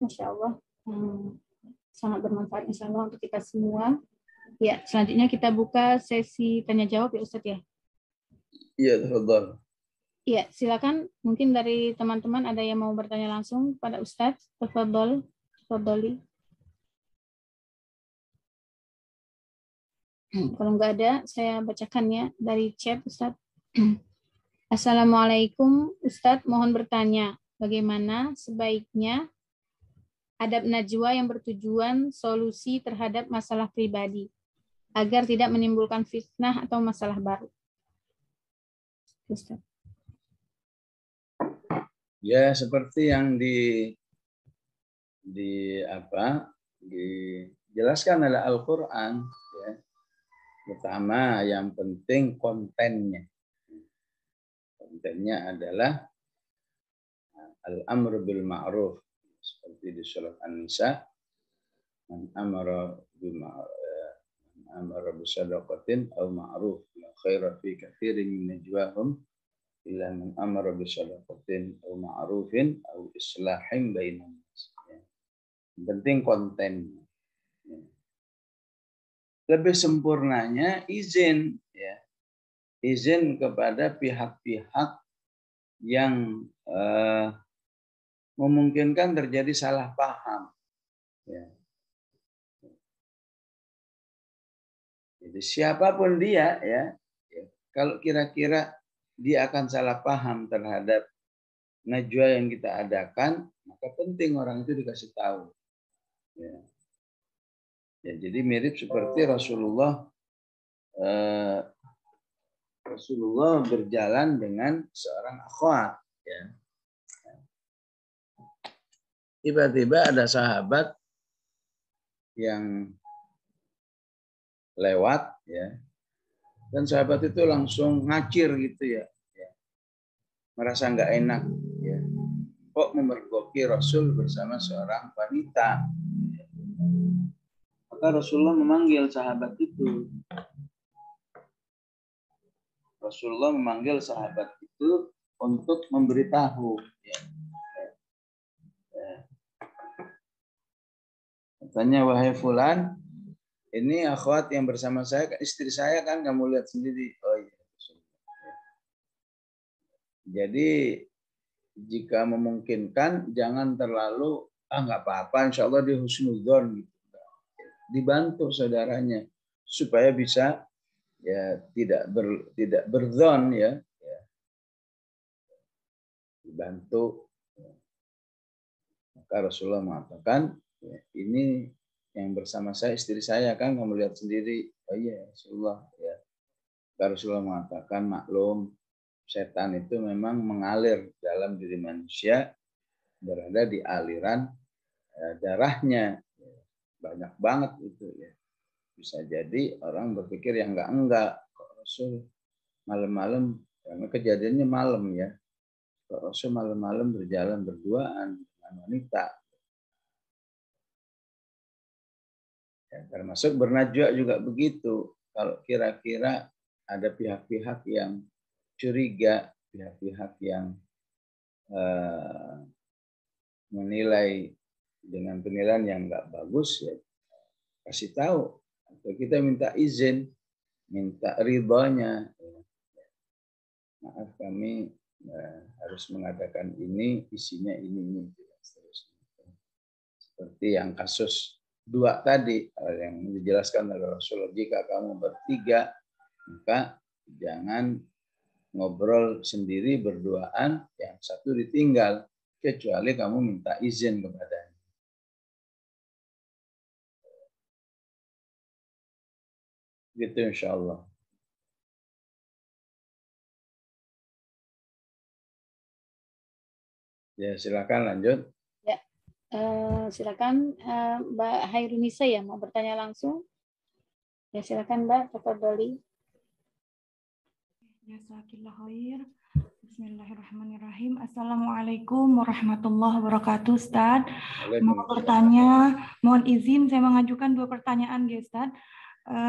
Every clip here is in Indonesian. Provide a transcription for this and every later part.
Masya Allah. Sangat bermanfaat insya Allah untuk kita semua. Ya, selanjutnya kita buka sesi tanya jawab ya Ustadz ya. Iya, tafadhal. Iya, silakan. Mungkin dari teman-teman ada yang mau bertanya langsung pada Ustadz. Tafadhol. Tafadholi. Kalau nggak ada, saya bacakan ya dari chat Ustadz. Assalamualaikum Ustadz, mohon bertanya, bagaimana sebaiknya adab najwa yang bertujuan solusi terhadap masalah pribadi agar tidak menimbulkan fitnah atau masalah baru? Ustadz. Ya, seperti yang dijelaskan oleh Al-Qur'an, ya. Pertama, yang penting kontennya. Kontennya adalah al-amru bil ma'ruf, seperti di surat An-Nisa, man amara bisadaqatin aw ma'ruf la khaira fi katsirin min najwahum illa man amara bisadaqatin aw ma'rufin aw islahin bainan nas. Yang penting kontennya. Lebih sempurnanya izin, ya. Izin kepada pihak-pihak yang memungkinkan terjadi salah paham. Ya. Jadi siapapun dia, ya, kalau kira-kira dia akan salah paham terhadap najwa yang kita adakan, maka penting orang itu dikasih tahu. Ya. Ya, jadi mirip seperti Rasulullah berjalan dengan seorang akhwat. Ya. Tiba-tiba ada sahabat yang lewat, ya, dan sahabat itu langsung ngacir gitu, ya, merasa nggak enak, ya, kok memergoki Rasul bersama seorang wanita. Maka Rasulullah memanggil sahabat itu. Rasulullah memanggil sahabat itu untuk memberitahu, ya. Katanya, wahai fulan, ini akhwat yang bersama saya, istri saya kan, kamu lihat sendiri. Oh iya. Jadi jika memungkinkan jangan terlalu nggak apa-apa, insya Allah dia husnudzon gitu. Dibantu saudaranya supaya bisa, ya, tidak berzon, ya. Dibantu. Maka Rasulullah mengatakan, ya, ini yang bersama saya istri saya kan, kamu lihat sendiri. Oh iya Rasulullah, ya. Maka Rasulullah mengatakan, maklum, setan itu memang mengalir dalam diri manusia, berada di aliran darahnya. Banyak banget itu, ya. Bisa jadi orang berpikir yang enggak. Kok Rasul malam-malam, karena kejadiannya malam, ya. Kok Rasul malam-malam berjalan berduaan dengan wanita. Ya, termasuk bernajwa juga begitu. Kalau kira-kira ada pihak-pihak yang curiga, pihak-pihak yang menilai dengan penilaian yang enggak bagus, ya, kasih tahu, atau kita minta izin, minta ridhonya. Maaf, kami harus mengadakan ini, isinya ini, seperti yang kasus 2 tadi yang dijelaskan oleh Rasulullah, jika kamu bertiga, maka jangan ngobrol sendiri berduaan, yang satu ditinggal, kecuali kamu minta izin kepadanya. Gitu insya Allah. Ya, silakan lanjut. Ya, silakan Mbak Hairunisa ya mau bertanya langsung. Ya, silakan Mbak, tafadholi. Jazakallah khair. Bismillahirrahmanirrahim. Assalamualaikum warahmatullahi wabarakatuh, Ustaz. Mau bertanya, mohon izin saya mengajukan 2 pertanyaan, Ustaz.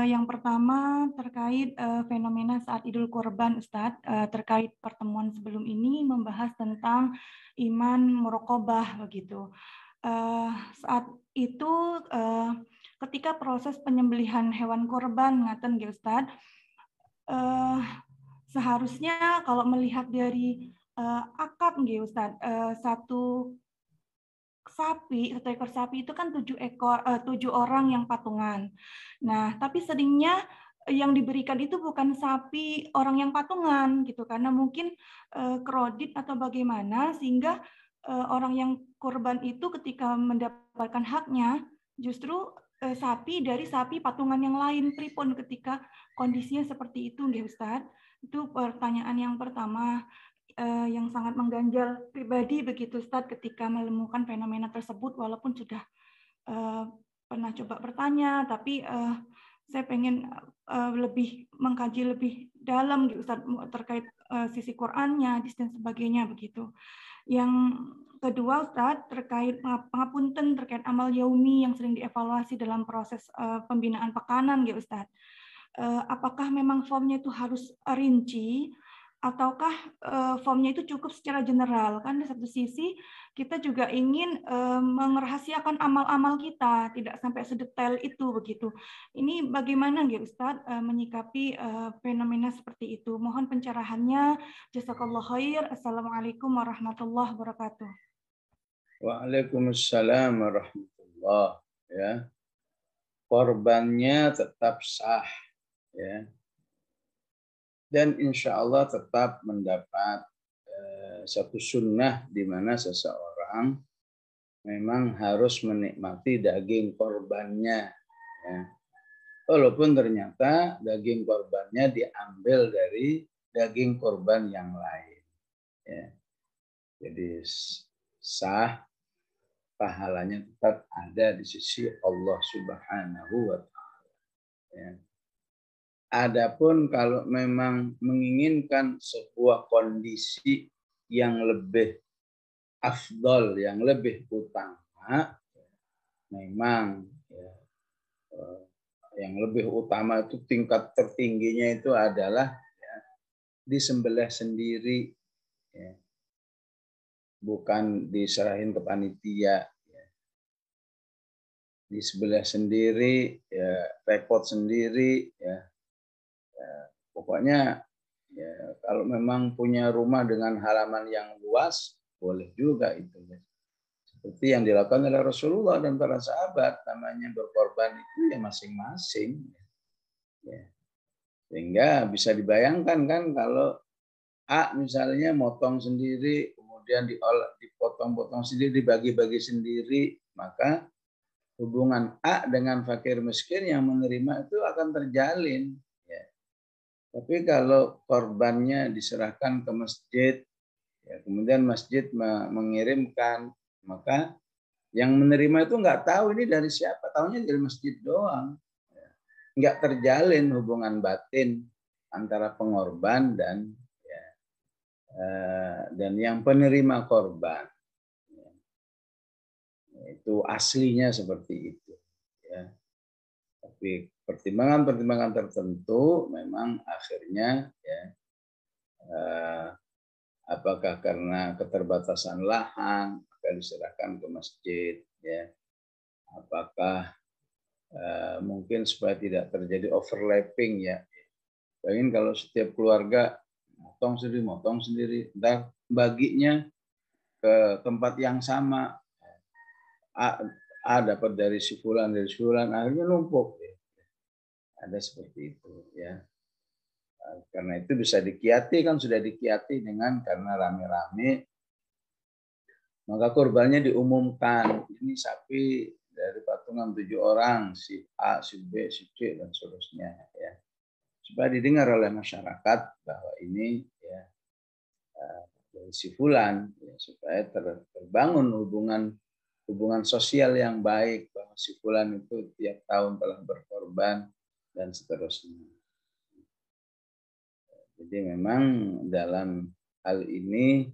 Yang pertama terkait fenomena saat Idul Kurban, Ustadz. Terkait pertemuan sebelum ini membahas tentang iman muraqabah begitu. saat itu ketika proses penyembelihan hewan korban ngaten nggih Ustaz, seharusnya kalau melihat dari akad nggih Ustaz, satu ekor sapi itu kan 7 orang yang patungan. Nah, tapi seringnya yang diberikan itu bukan sapi orang yang patungan gitu, karena mungkin kredit atau bagaimana sehingga orang yang korban itu ketika mendapatkan haknya justru sapi dari sapi patungan yang lain. Pripun ketika kondisinya seperti itu nggih Ustaz? Itu pertanyaan yang pertama yang sangat mengganjal pribadi begitu Ustaz ketika menemukan fenomena tersebut, walaupun sudah pernah coba bertanya, tapi saya pengen lebih mengkaji lebih dalam gitu Ustaz terkait sisi Qur'annya, hadis dan sebagainya begitu. Yang kedua Ustaz terkait pangapunten terkait amal yaumi yang sering dievaluasi dalam proses pembinaan pekanan gitu Ustaz. Apakah memang formnya itu harus rinci ataukah formnya itu cukup secara general? Kan di satu sisi kita juga ingin merahasiakan amal-amal kita, tidak sampai sedetail itu begitu. Ini bagaimana nggih Ustadz menyikapi fenomena seperti itu? Mohon pencerahannya. Jazakallah khair. Assalamualaikum warahmatullahi wabarakatuh. Waalaikumsalam warahmatullahi ya. Korbannya tetap sah ya. Dan insya Allah tetap mendapat satu sunnah di mana seseorang memang harus menikmati daging korbannya. Ya. Walaupun ternyata daging korbannya diambil dari daging korban yang lain. Ya. Jadi sah, pahalanya tetap ada di sisi Allah Subhanahu wa Ta'ala. Ya. Adapun kalau memang menginginkan sebuah kondisi yang lebih afdol, yang lebih utama, memang ya, yang lebih utama itu tingkat tertingginya itu adalah ya, disembelih sendiri, ya, bukan diserahin ke panitia. Ya. Disembelih sendiri, ya, repot sendiri, ya. Pokoknya ya, kalau memang punya rumah dengan halaman yang luas, boleh juga itu. Ya. Seperti yang dilakukan oleh Rasulullah dan para sahabat, namanya berkorban itu ya masing-masing. Ya. Sehingga bisa dibayangkan kan kalau A misalnya motong sendiri, kemudian dipotong-potong sendiri, dibagi-bagi sendiri, maka hubungan A dengan fakir miskin yang menerima itu akan terjalin. Tapi kalau korbannya diserahkan ke masjid, ya, kemudian masjid mengirimkan, maka yang menerima itu nggak tahu ini dari siapa, tahunya dari masjid doang. Nggak terjalin hubungan batin antara pengorban dan yang penerima korban. Itu aslinya seperti itu. Ya. Tapi pertimbangan-pertimbangan tertentu memang akhirnya ya, apakah karena keterbatasan lahan maka diserahkan ke masjid, ya. Apakah mungkin supaya tidak terjadi overlapping ya. Bayangin kalau setiap keluarga motong sendiri, dan baginya ke tempat yang sama. A dapat dari si fulan, akhirnya numpuk. Ya. Ada seperti itu ya. Karena itu bisa dikiati, kan sudah dikiati dengan karena rame-rame, maka korbannya diumumkan. Ini sapi dari patungan 7 orang, si A, si B, si C, dan seterusnya. Ya. Supaya didengar oleh masyarakat bahwa ini ya, dari si fulan, ya, supaya terbangun hubungan sosial yang baik, bahwa si fulan itu tiap tahun telah berkorban, dan seterusnya. Jadi memang dalam hal ini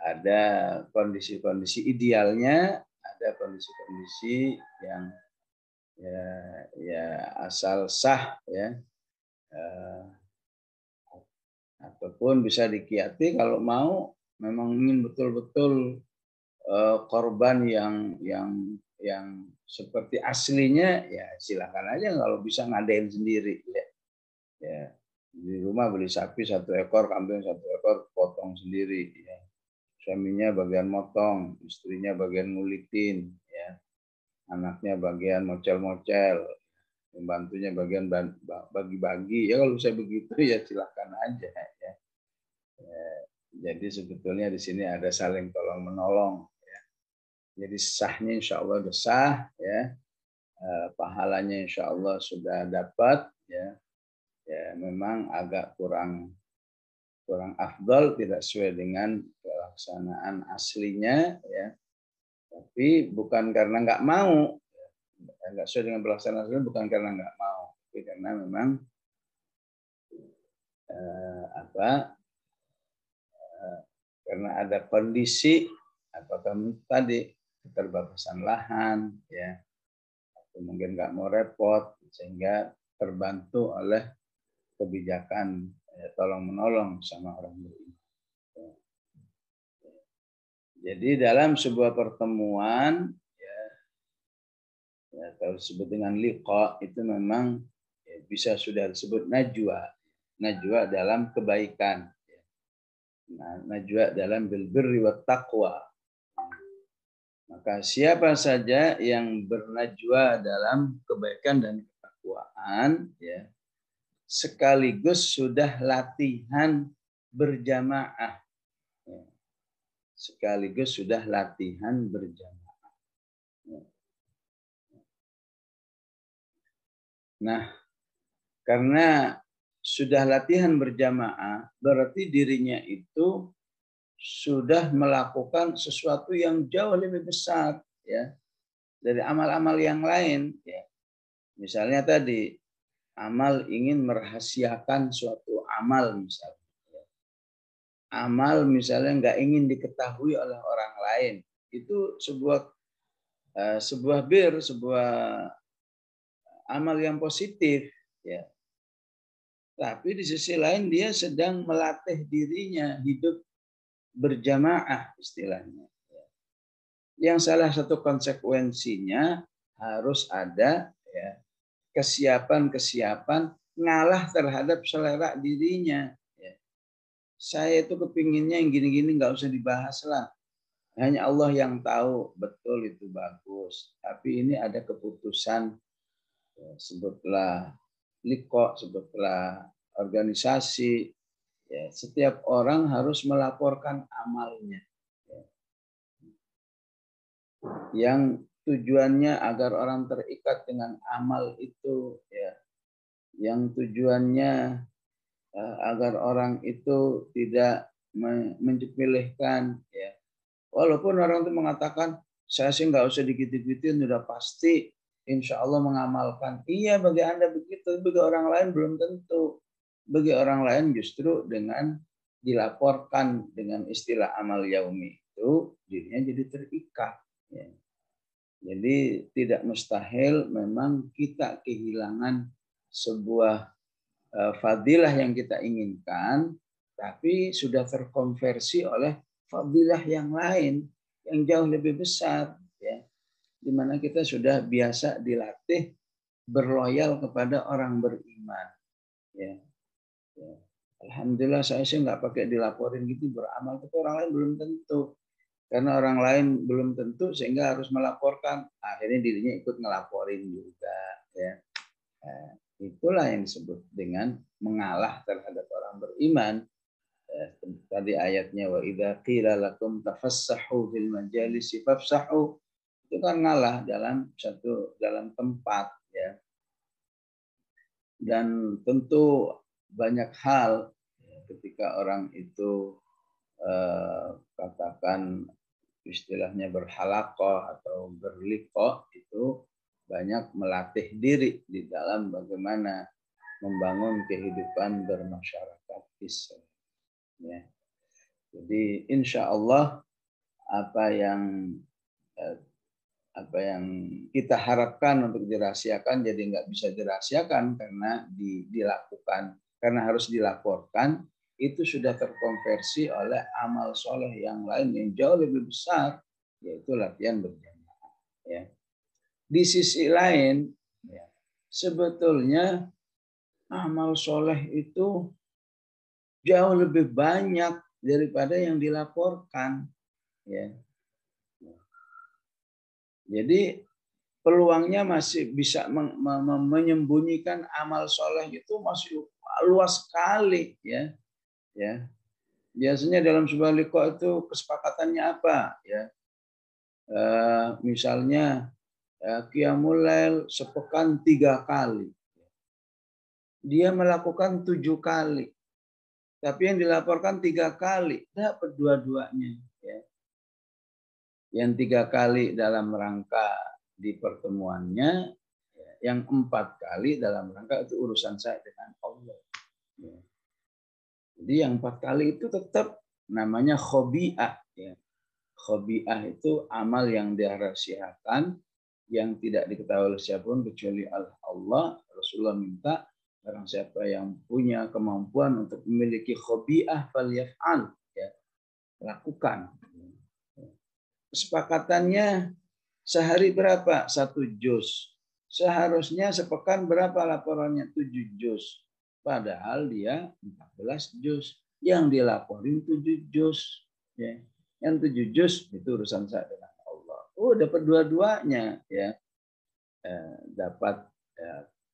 ada kondisi-kondisi idealnya, ada kondisi-kondisi yang ya asal sah ya, ataupun bisa dikiati kalau mau memang ingin betul-betul korban yang seperti aslinya, ya silakan aja kalau bisa ngadain sendiri ya. Ya, di rumah beli sapi 1 ekor, kambing 1 ekor, potong sendiri ya. Suaminya bagian motong, istrinya bagian ngulitin ya. Anaknya bagian mocel-mocel, pembantunya bagian bagi-bagi. Ya kalau saya begitu ya silakan aja ya. Jadi sebetulnya di sini ada saling tolong menolong ya. Jadi sahnya insya Allah sudah sah ya. Pahalanya insya Allah sudah dapat ya. Ya memang agak kurang afdal, tidak sesuai dengan pelaksanaan aslinya ya. Tapi bukan karena nggak mau, nggak sesuai dengan pelaksanaan aslinya bukan karena nggak mau, tapi karena memang karena ada kondisi apakah tadi keterbatasan lahan ya, atau mungkin nggak mau repot sehingga terbantu oleh kebijakan tolong menolong sama orang beriman. Jadi dalam sebuah pertemuan ya kalau disebut dengan liqa itu memang ya, bisa sudah disebut najwa dalam kebaikan. Najwa dalam bil birri wat taqwa. Maka siapa saja yang bernajwa dalam kebaikan dan ketakwaan ya, sekaligus sudah latihan berjamaah. Ya. Sekaligus sudah latihan berjamaah. Ya. Nah, karena sudah latihan berjamaah, berarti dirinya itu sudah melakukan sesuatu yang jauh lebih besar ya dari amal-amal yang lain ya. Misalnya tadi amal ingin merahasiakan suatu amal misalnya. Amal misalnya nggak ingin diketahui oleh orang lain. Itu sebuah amal yang positif ya. Tapi di sisi lain dia sedang melatih dirinya hidup berjamaah istilahnya. Yang salah satu konsekuensinya harus ada ya, kesiapan ngalah terhadap selera dirinya. Ya. Saya itu kepinginnya yang gini-gini nggak usah dibahas lah. Hanya Allah yang tahu betul itu bagus. Tapi ini ada keputusan ya, sebutlah liqa, sebutlah organisasi. Ya, setiap orang harus melaporkan amalnya. Ya. Yang tujuannya agar orang terikat dengan amal itu. Ya. Yang tujuannya agar orang itu tidak menjepilihkan. Ya. Walaupun orang itu mengatakan, saya sih nggak usah dikit-dikitin, sudah pasti insya Allah mengamalkan. Iya bagi Anda begitu, bagi orang lain belum tentu. Bagi orang lain justru dengan dilaporkan dengan istilah amal yaumi itu dirinya jadi terikat. Ya. Jadi tidak mustahil memang kita kehilangan sebuah fadilah yang kita inginkan, tapi sudah terkonversi oleh fadilah yang lain yang jauh lebih besar. Ya. Di mana kita sudah biasa dilatih berloyal kepada orang beriman. Ya. Ya. Alhamdulillah saya sih nggak pakai dilaporin gitu beramal, tapi orang lain belum tentu. Karena orang lain belum tentu sehingga harus melaporkan. Akhirnya dirinya ikut ngelaporin juga. Ya. Nah, itulah yang disebut dengan mengalah terhadap orang beriman. Tadi ayatnya wa idza qila lakum tafassahu fil majalisi fafsahu, itu kan ngalah dalam tempat ya. Dan tentu banyak hal ketika orang itu katakan istilahnya berhalaqah atau berliqa, itu banyak melatih diri di dalam bagaimana membangun kehidupan bermasyarakat Islam. Ya. Jadi insya Allah apa yang kita harapkan untuk dirahasiakan jadi nggak bisa dirahasiakan karena dilakukan, karena harus dilaporkan, itu sudah terkonversi oleh amal soleh yang lain yang jauh lebih besar yaitu latihan berjamaah. Ya. Di sisi lain, ya, sebetulnya amal soleh itu jauh lebih banyak daripada yang dilaporkan. Ya. Jadi peluangnya masih bisa menyembunyikan amal soleh itu masih luas sekali, ya. Ya. Biasanya dalam sebuah liqa itu kesepakatannya apa, ya? Misalnya qiyamul lail sepekan 3 kali. Dia melakukan 7 kali. Tapi yang dilaporkan 3 kali, dapat dua-duanya, ya. Yang 3 kali dalam rangka di pertemuannya, yang 4 kali dalam rangka itu urusan saya dengan Allah. Ya. Jadi yang 4 kali itu tetap namanya khobi'ah. Ya. Khobi'ah itu amal yang dirahasiakan, yang tidak diketahui oleh siapapun kecuali Allah. Rasulullah minta barang siapa yang punya kemampuan untuk memiliki khobi'ah falyaf'al, ya, lakukan. Kesepakatannya sehari berapa? 1 juz. Seharusnya sepekan berapa laporannya? 7 juz. Padahal dia 14 juz. Yang dilaporin 7 juz. Ya. Yang 7 juz itu urusan saya dengan Allah. Oh, dapat dua-duanya, ya. Dapat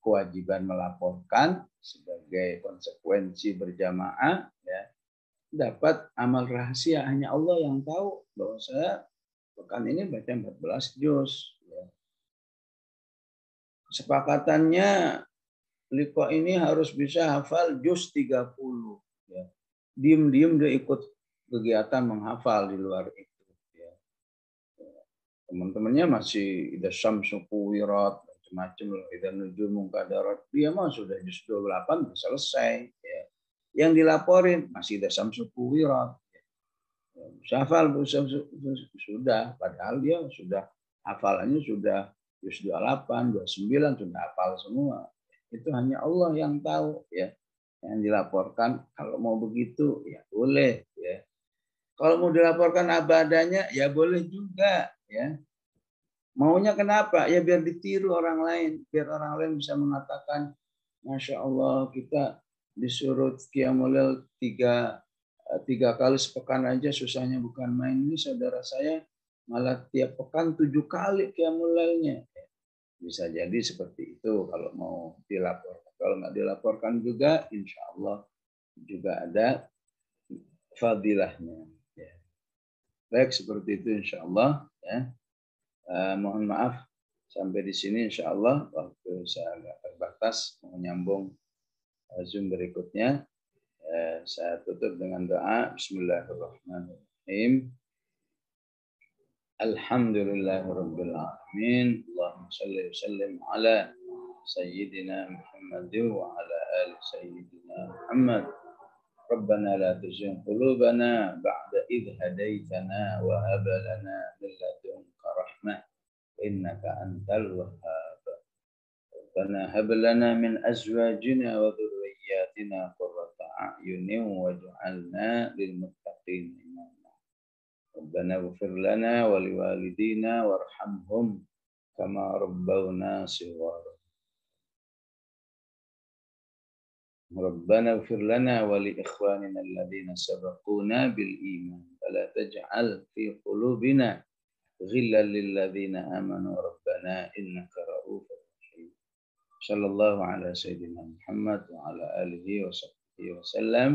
kewajiban melaporkan sebagai konsekuensi berjamaah, ya. Dapat amal rahasia, hanya Allah yang tahu bahwa saya pekan ini baca 14 juz. Ya. Kesepakatannya liqa ini harus bisa hafal juz 30. Ya. Diam-diam dia ikut kegiatan menghafal di luar itu. Ya. Teman-temannya masih idza syamsu kuwirat, macam-macam, idza nujumu qadarat. Dia mah sudah juz 28 selesai. Ya. Yang dilaporin masih idza syamsu kuwirat. Hafal sudah, padahal dia sudah hafalannya sudah juz 28, 29 sudah hafal semua. Itu hanya Allah yang tahu, ya. Yang dilaporkan kalau mau begitu ya boleh, ya. Kalau mau dilaporkan apa adanya ya boleh juga, ya. Maunya kenapa? Ya biar ditiru orang lain, biar orang lain bisa mengatakan, Masya Allah kita disuruh qiyamul lail 3 kali sepekan aja susahnya bukan main. Ini saudara saya malah tiap pekan 7 kali qiyamul lailnya. Bisa jadi seperti itu kalau mau dilaporkan. Kalau nggak dilaporkan juga, insya Allah juga ada fadilahnya. Ya. Baik, seperti itu insya Allah. Ya. Mohon maaf sampai di sini insya Allah. Waktu saya agak terbatas mau nyambung Zoom berikutnya. Saya tutup dengan doa. Bismillahirrahmanirrahim. Alhamdulillahirabbil alamin. Allahumma shalli wa sallim ala sayyidina Muhammad wa ala ali sayyidina Muhammad. Rabbana la tuzigh qulubana ba'da idh hadaitana wa hab lana min ladunka rahmah innaka antal wahhab. Rabbana hab lana min azwajina wa dhurriyyatina qurrata a'yunin waj'alna lil muttaqin imama. Rabbana ighfir lana wa liwalidina warhamhum kama rabbawna shighara. Rabbana ighfir lana wa li ikhwanina alladhina sabaquna bil iman wa la taj'al fi qulubina ghillan lil ladzina amanu rabbana innaka ra'ufur rahim. Sallallahu ala sayyidina Muhammad wa ala alihi wa sahbihi wa sallam.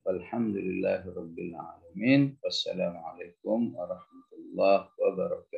Walhamdulillahi rabbil alamin. Wassalamualaikum warahmatullahi wabarakatuh.